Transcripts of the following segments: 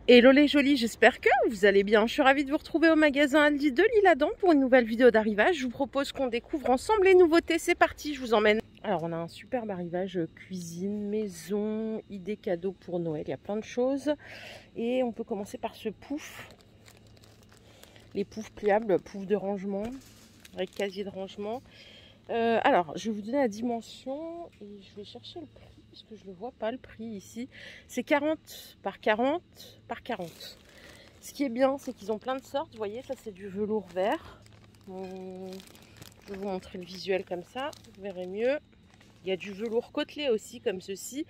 Hello les jolis, j'espère que vous allez bien. Je suis ravie de vous retrouver au magasin Aldi de l'Isle-Adam pour une nouvelle vidéo d'arrivage. Je vous propose qu'on découvre ensemble les nouveautés. C'est parti, je vous emmène. Alors on a un superbe arrivage cuisine, maison, idées cadeaux pour Noël. Il y a plein de choses. Et on peut commencer par ce pouf. Les poufs pliables, poufs de rangement, avec casier de rangement. Alors, je vais vous donner la dimension et je vais chercher le prix parce que je ne le vois pas le prix ici. C'est 40 par 40 par 40. Ce qui est bien, c'est qu'ils ont plein de sortes. Vous voyez, ça c'est du velours vert. Je vais vous montrer le visuel comme ça, vous verrez mieux. Il y a du velours côtelé aussi comme ceci.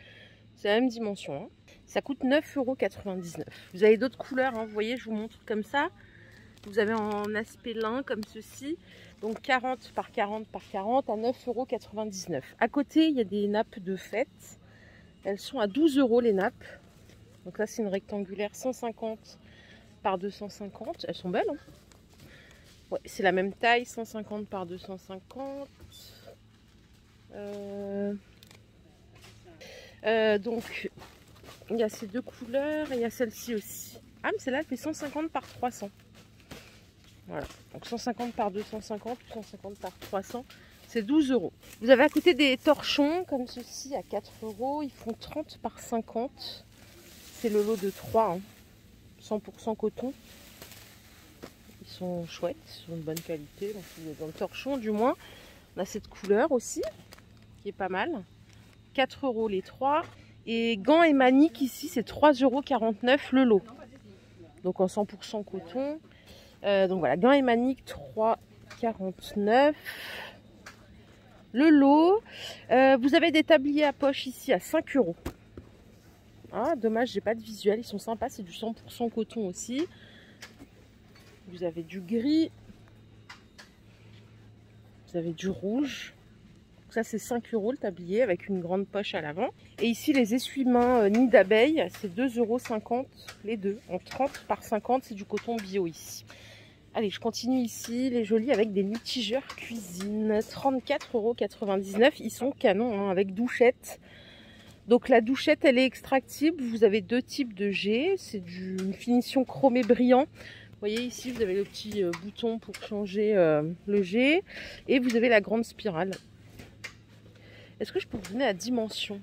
C'est la même dimension. Hein. Ça coûte 9,99 €. Vous avez d'autres couleurs, hein. Vous voyez, je vous montre comme ça. Vous avez en aspect lin comme ceci. Donc 40 par 40 par 40 à 9,99 €. À côté, il y a des nappes de fête. Elles sont à 12 € les nappes. Donc là, c'est une rectangulaire 150 par 250. Elles sont belles. Hein, ouais, c'est la même taille, 150 par 250. Donc, il y a ces deux couleurs et il y a celle-ci aussi. Ah, mais celle-là, elle fait 150 par 300. Voilà, donc 150 par 250, 150 par 300, c'est 12 €. Vous avez à côté des torchons comme ceci à 4 €. Ils font 30 par 50. C'est le lot de 3, hein. 100% coton. Ils sont chouettes, ils sont de bonne qualité. Donc, dans le torchon, du moins, on a cette couleur aussi qui est pas mal. 4 € les 3. Et gants et maniques ici, c'est 3,49 € le lot. Donc en 100% coton. Donc voilà, gants et maniques 3,49 € le lot. Vous avez des tabliers à poche ici à 5 €. Ah, dommage, j'ai pas de visuel. Ils sont sympas, c'est du 100% coton aussi. Vous avez du gris. Vous avez du rouge. Donc ça, c'est 5 € le tablier avec une grande poche à l'avant. Et ici, les essuie-mains nid d'abeille, c'est 2,50 € les deux. En 30 par 50, c'est du coton bio ici. Allez, je continue ici, les jolis avec des mitigeurs cuisine, 34,99 €. Ils sont canons, hein, avec douchette. Donc la douchette, elle est extractible. Vous avez deux types de jet. C'est une finition chromé brillant. Vous voyez ici, vous avez le petit bouton pour changer le jet. Et vous avez la grande spirale. Est-ce que je peux vous donner la dimension?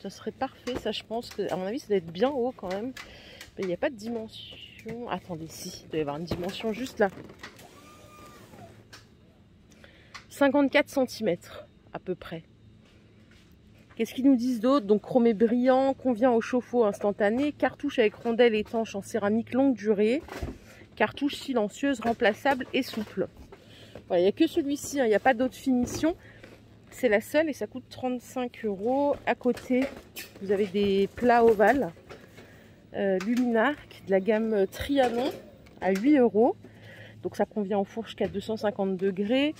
Ça serait parfait, ça je pense. Que, à mon avis, ça doit être bien haut quand même. Mais il n'y a pas de dimension. Attendez, si, il doit y avoir une dimension juste là. 54 cm à peu près. Qu'est-ce qu'ils nous disent d'autre? Donc chromé brillant, convient au chauffe-eau instantané, cartouche avec rondelle étanche en céramique longue durée, cartouche silencieuse, remplaçable et souple. Voilà, il n'y a que celui-ci, hein, il n'y a pas d'autre finition. C'est la seule et ça coûte 35 €. À côté, vous avez des plats ovales. Luminarc de la gamme Trianon à 8 €. Donc ça convient au four jusqu'à 250 degrés.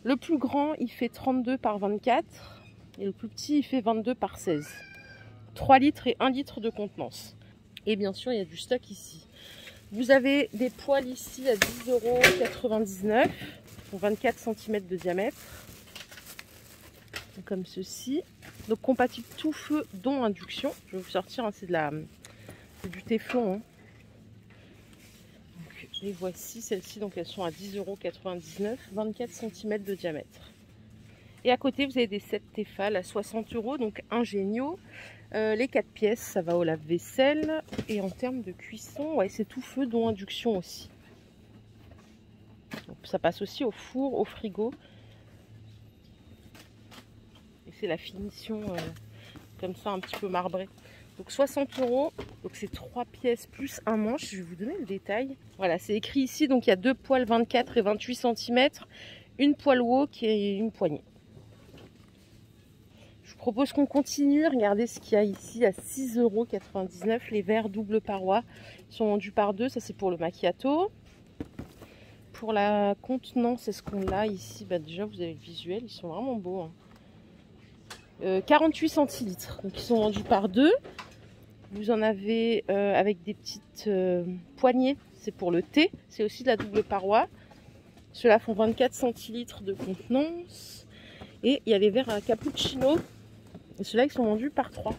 Le plus grand, il fait 32 par 24. Et le plus petit, il fait 22 par 16. 3 litres et 1 litre de contenance. Et bien sûr, il y a du stock ici. Vous avez des poêles ici à 10,99 €. Pour 24 cm de diamètre. Comme ceci. Donc compatible tout feu, dont induction. Je vais vous sortir, hein, c'est du téflon. Hein. Donc, les voici, celles-ci, donc elles sont à 10,99 €, 24 cm de diamètre. Et à côté, vous avez des sets Tefal à 60 €, donc ingéniaux. Les 4 pièces, ça va au lave-vaisselle. Et en termes de cuisson, ouais, c'est tout feu, dont induction aussi. Donc, ça passe aussi au four, au frigo. Et c'est la finition comme ça, un petit peu marbrée. Donc 60 €, donc c'est 3 pièces plus un manche. Je vais vous donner le détail. Voilà, c'est écrit ici. Donc il y a deux poêles 24 et 28 cm, une poêle wok et une poignée. Je vous propose qu'on continue. Regardez ce qu'il y a ici à 6,99 €. Les verres double paroi sont vendus par deux. Ça c'est pour le macchiato. Pour la contenance, est-ce qu'on l'a ici? Bah, déjà vous avez le visuel, ils sont vraiment beaux. Hein. 48 centilitres. Donc ils sont vendus par deux. Vous en avez avec des petites poignées, c'est pour le thé, c'est aussi de la double paroi. Ceux-là font 24 centilitres de contenance. Et il y a les verres à cappuccino. Et ceux-là, ils sont vendus par 3.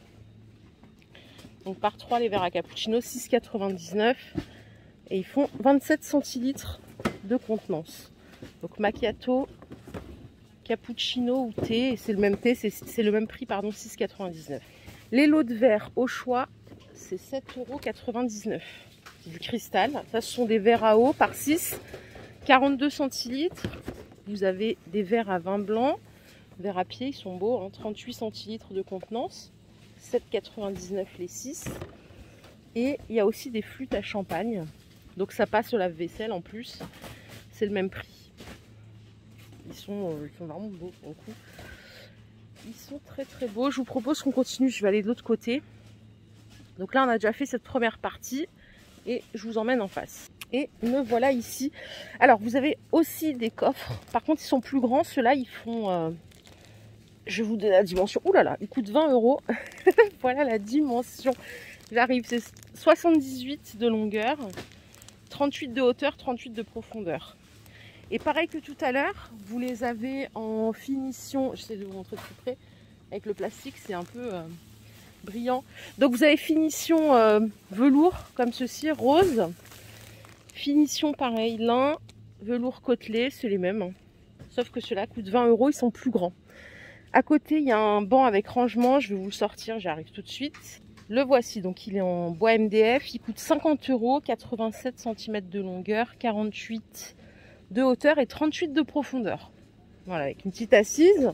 Donc par 3 les verres à cappuccino, 6,99 €. Et ils font 27 centilitres de contenance. Donc macchiato, cappuccino ou thé, c'est le même thé, c'est le même prix, pardon, 6,99 €. Les lots de verre au choix, c'est 7,99 €. C'est du cristal. Ça, ce sont des verres à eau par 6, 42 centilitres. Vous avez des verres à vin blanc, verres à pied, ils sont beaux, hein, 38 centilitres de contenance, 7,99 € les 6. Et il y a aussi des flûtes à champagne. Donc ça passe au lave-vaisselle en plus. C'est le même prix. Ils sont vraiment beaux pour le coup. Ils sont très très beaux. Je vous propose qu'on continue. Je vais aller de l'autre côté. Donc là on a déjà fait cette première partie. Et je vous emmène en face. Et me voilà ici. Alors vous avez aussi des coffres. Par contre ils sont plus grands. Ceux-là ils font... je vous donne la dimension. Ouh là là, ils coûtent 20 €. Voilà la dimension. J'arrive. C'est 78 de longueur. 38 de hauteur, 38 de profondeur. Et pareil que tout à l'heure, vous les avez en finition, j'essaie de vous montrer de plus près, avec le plastique c'est un peu brillant. Donc vous avez finition velours comme ceci, rose, finition pareil, lin, velours côtelé, c'est les mêmes. Hein. Sauf que ceux-là coûtent 20 €, ils sont plus grands. À côté il y a un banc avec rangement, je vais vous le sortir, j'arrive tout de suite. Le voici, donc il est en bois MDF, il coûte 50 €, 87 cm de longueur, 48 de hauteur et 38 de profondeur. Voilà, avec une petite assise.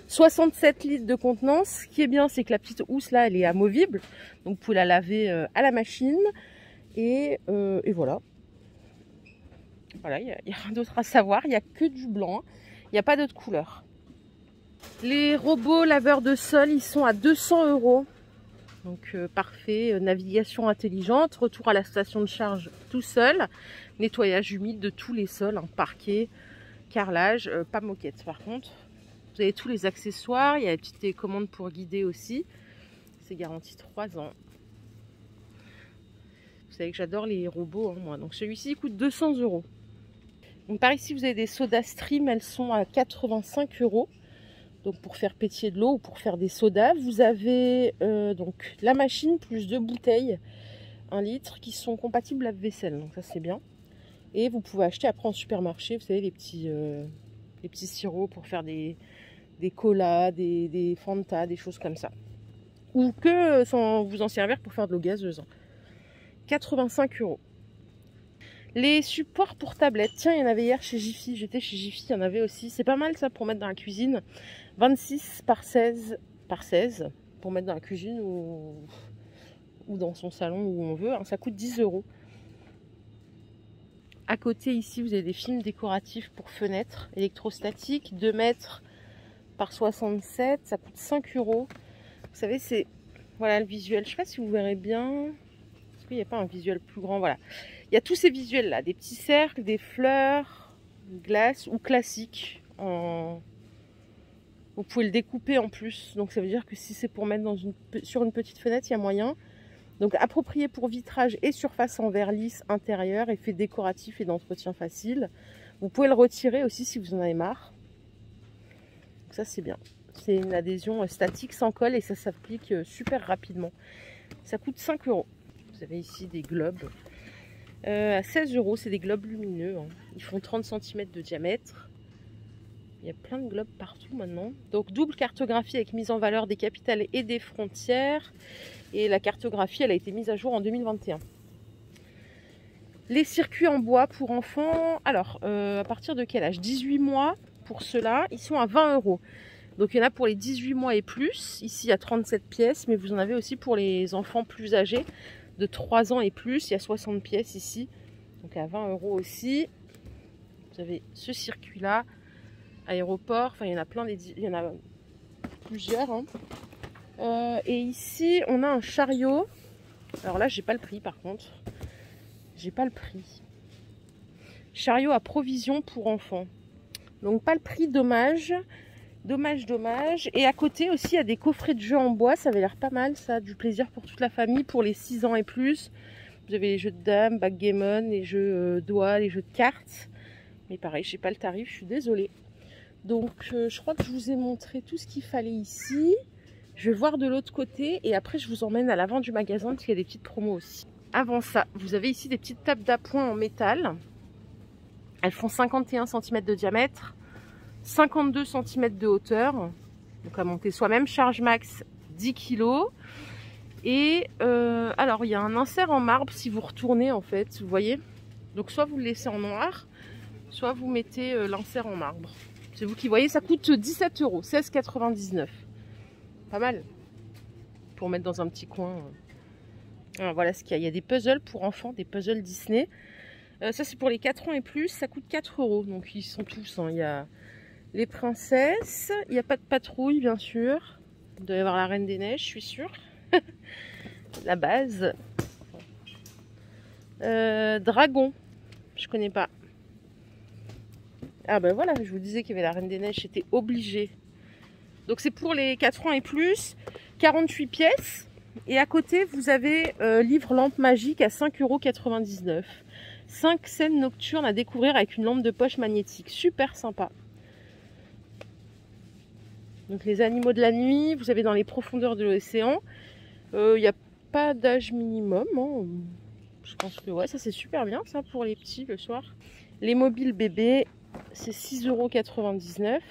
67 litres de contenance. Ce qui est bien, c'est que la petite housse là, elle est amovible. Donc vous pouvez la laver à la machine. Et voilà. Voilà, il n'y a rien d'autre à savoir. Il n'y a que du blanc. Il n'y a pas d'autre couleur. Les robots laveurs de sol, ils sont à 200 €. Donc parfait, navigation intelligente, retour à la station de charge tout seul, nettoyage humide de tous les sols, hein, parquet, carrelage, pas moquette par contre. Vous avez tous les accessoires, il y a la petite télécommande pour guider aussi, c'est garanti 3 ans. Vous savez que j'adore les robots, hein, moi, donc celui-ci il coûte 200 €. Donc par ici vous avez des sodas stream, elles sont à 85 €. Donc pour faire pétiller de l'eau ou pour faire des sodas, vous avez donc la machine plus 2 bouteilles 1 litre qui sont compatibles lave-vaisselle. Donc ça c'est bien. Et vous pouvez acheter après en supermarché, vous savez les petits sirops pour faire des colas, des Fanta, des choses comme ça. Ou que sans vous en servir pour faire de l'eau gazeuse. 85 €. Les supports pour tablettes, tiens il y en avait hier chez Jiffy, j'étais chez Jiffy, il y en avait aussi. C'est pas mal ça pour mettre dans la cuisine. 26 par 16 pour mettre dans la cuisine ou dans son salon où on veut, hein, ça coûte 10 €. À côté ici vous avez des films décoratifs pour fenêtres électrostatiques, 2 mètres par 67, ça coûte 5 €. Vous savez c'est, voilà le visuel, je sais pas si vous verrez bien, est-ce qu'il n'y a pas un visuel plus grand, voilà. Il y a tous ces visuels là, des petits cercles, des fleurs, glace ou classiques en... Vous pouvez le découper en plus, donc ça veut dire que si c'est pour mettre sur une petite fenêtre, il y a moyen. Donc approprié pour vitrage et surface en verre lisse intérieur, effet décoratif et d'entretien facile. Vous pouvez le retirer aussi si vous en avez marre. Donc ça c'est bien. C'est une adhésion statique sans colle et ça s'applique super rapidement. Ça coûte 5 €. Vous avez ici des globes à 16 €, c'est des globes lumineux. Hein. Ils font 30 cm de diamètre. Il y a plein de globes partout maintenant. Donc double cartographie avec mise en valeur des capitales et des frontières. Et la cartographie, elle a été mise à jour en 2021. Les circuits en bois pour enfants. Alors, à partir de quel âge? 18 mois pour ceux-là. Ils sont à 20 €. Donc il y en a pour les 18 mois et plus. Ici, il y a 37 pièces. Mais vous en avez aussi pour les enfants plus âgés. De 3 ans et plus. Il y a 60 pièces ici. Donc à 20 € aussi. Vous avez ce circuit-là. Aéroport, enfin il y en a plein, il y en a plusieurs. Hein. Et ici on a un chariot. Alors là j'ai pas le prix par contre. J'ai pas le prix. Chariot à provision pour enfants. Donc pas le prix, dommage. Dommage. Et à côté aussi il y a des coffrets de jeux en bois. Ça avait l'air pas mal ça, du plaisir pour toute la famille, pour les 6 ans et plus. Vous avez les jeux de dames, backgammon, les jeux doigts, les jeux de cartes. Mais pareil, je sais pas le tarif, je suis désolée. Donc je crois que je vous ai montré tout ce qu'il fallait ici. Je vais voir de l'autre côté et après je vous emmène à l'avant du magasin parce qu'il y a des petites promos aussi. Avant ça, vous avez ici des petites tables d'appoint en métal. Elles font 51 cm de diamètre, 52 cm de hauteur. Donc à monter soi-même, charge max 10 kg. Et alors il y a un insert en marbre si vous retournez en fait, vous voyez. Donc soit vous le laissez en noir, soit vous mettez l'insert en marbre. C'est vous qui voyez, ça coûte 17 €, 16,99 €. Pas mal pour mettre dans un petit coin. Alors, voilà ce qu'il y a. Il y a des puzzles pour enfants, des puzzles Disney. Ça c'est pour les 4 ans et plus, ça coûte 4 €. Donc ils sont tous, hein. Il y a les princesses, il n'y a pas de patrouille bien sûr. Il doit y avoir la Reine des Neiges, je suis sûre. La base. Dragon, je connais pas. Ah ben voilà, je vous disais qu'il y avait la Reine des Neiges, j'étais obligée. Donc c'est pour les 4 ans et plus, 48 pièces. Et à côté, vous avez livre lampe magique à 5,99 €. 5 scènes nocturnes à découvrir avec une lampe de poche magnétique. Super sympa. Donc les animaux de la nuit, vous avez dans les profondeurs de l'océan. Il n'y a pas d'âge minimum. Hein. Je pense que ouais, ça c'est super bien ça pour les petits le soir. Les mobiles bébés, c'est 6,99 €.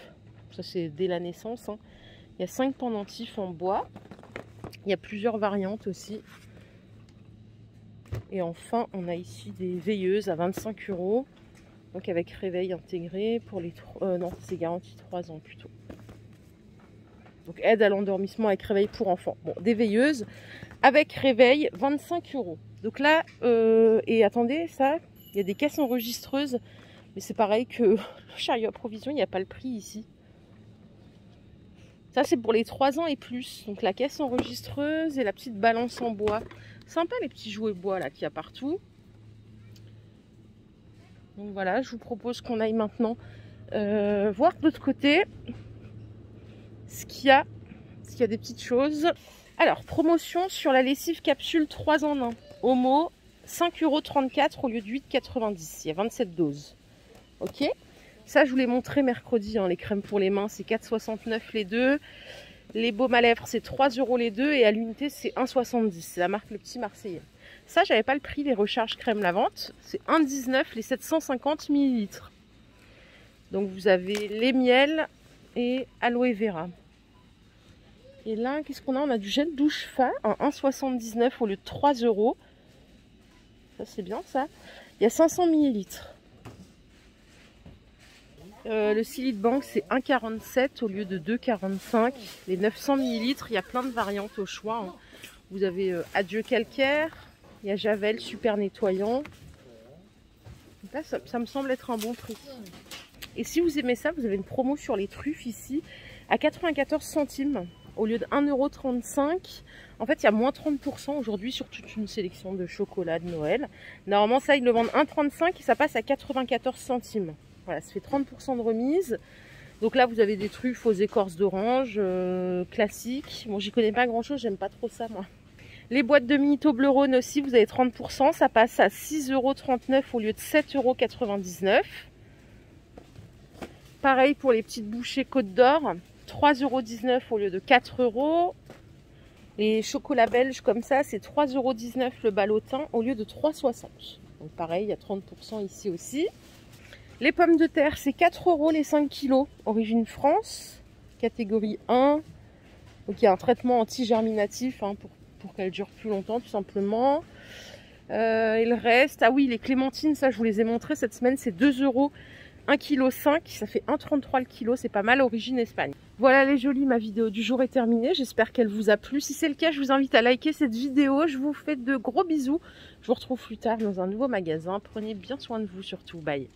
Ça c'est dès la naissance. Hein. Il y a 5 pendentifs en bois. Il y a plusieurs variantes aussi. Et enfin, on a ici des veilleuses à 25 €. Donc avec réveil intégré pour les... non, c'est garanti 3 ans plutôt. Donc aide à l'endormissement avec réveil pour enfants. Bon, des veilleuses avec réveil, 25 €. Donc là, et attendez, ça, il y a des caisses enregistreuses. Mais c'est pareil que le chariot à provision, il n'y a pas le prix ici. Ça, c'est pour les 3 ans et plus. Donc la caisse enregistreuse et la petite balance en bois. Sympa les petits jouets bois là qu'il y a partout. Donc voilà, je vous propose qu'on aille maintenant voir de l'autre côté ce qu'il y a. S'il y a des petites choses. Alors, promotion sur la lessive capsule 3 en 1. Homo, 5,34 € au lieu de 8,90 €. Il y a 27 doses. Ok. Ça, je vous l'ai montré mercredi. Hein, les crèmes pour les mains, c'est 4,69 € les deux. Les baumes à lèvres, c'est 3 € les deux. Et à l'unité, c'est 1,70 €. C'est la marque Le Petit Marseillais. Ça, j'avais pas le prix des recharges crème lavante. C'est 1,19 € les 750 ml. Donc, vous avez les miels et aloe vera. Et là, qu'est-ce qu'on a? On a du gel douche fin en 1,79 € au lieu de 3 €. Ça, c'est bien, ça. Il y a 500 ml. Le Silite Bank, c'est 1,47 € au lieu de 2,45 €. Les 900 ml, il y a plein de variantes au choix. Hein. Vous avez Adieu calcaire. Il y a Javel, super nettoyant. Donc là, ça me semble être un bon prix. Et si vous aimez ça, vous avez une promo sur les truffes ici à 94 centimes. Au lieu de 1,35 €, en fait, il y a moins 30% aujourd'hui sur toute une sélection de chocolat de Noël. Normalement, ça, ils le vendent 1,35 € et ça passe à 94 centimes. Voilà, ça fait 30% de remise. Donc là, vous avez des truffes aux écorces d'orange, classiques. Bon, j'y connais pas grand-chose, j'aime pas trop ça, moi. Les boîtes de mini Toblerone aussi, vous avez 30%. Ça passe à 6,39 € au lieu de 7,99 €. Pareil pour les petites bouchées Côte d'Or. 3,19 € au lieu de 4 €. Les chocolats belges comme ça, c'est 3,19 € le ballotin au lieu de 3,60 €. Donc pareil, il y a 30% ici aussi. Les pommes de terre, c'est 4 € les 5 kg. Origine France, catégorie 1. Donc il y a un traitement anti-germinatif hein, pour qu'elles durent plus longtemps tout simplement. Et le reste, ah oui, les clémentines, ça je vous les ai montrées cette semaine, c'est 2 €. 1,5 kg, ça fait 1,33 € le kilo, c'est pas mal, origine Espagne. Voilà les jolis, ma vidéo du jour est terminée, j'espère qu'elle vous a plu. Si c'est le cas, je vous invite à liker cette vidéo, je vous fais de gros bisous. Je vous retrouve plus tard dans un nouveau magasin, prenez bien soin de vous surtout, bye.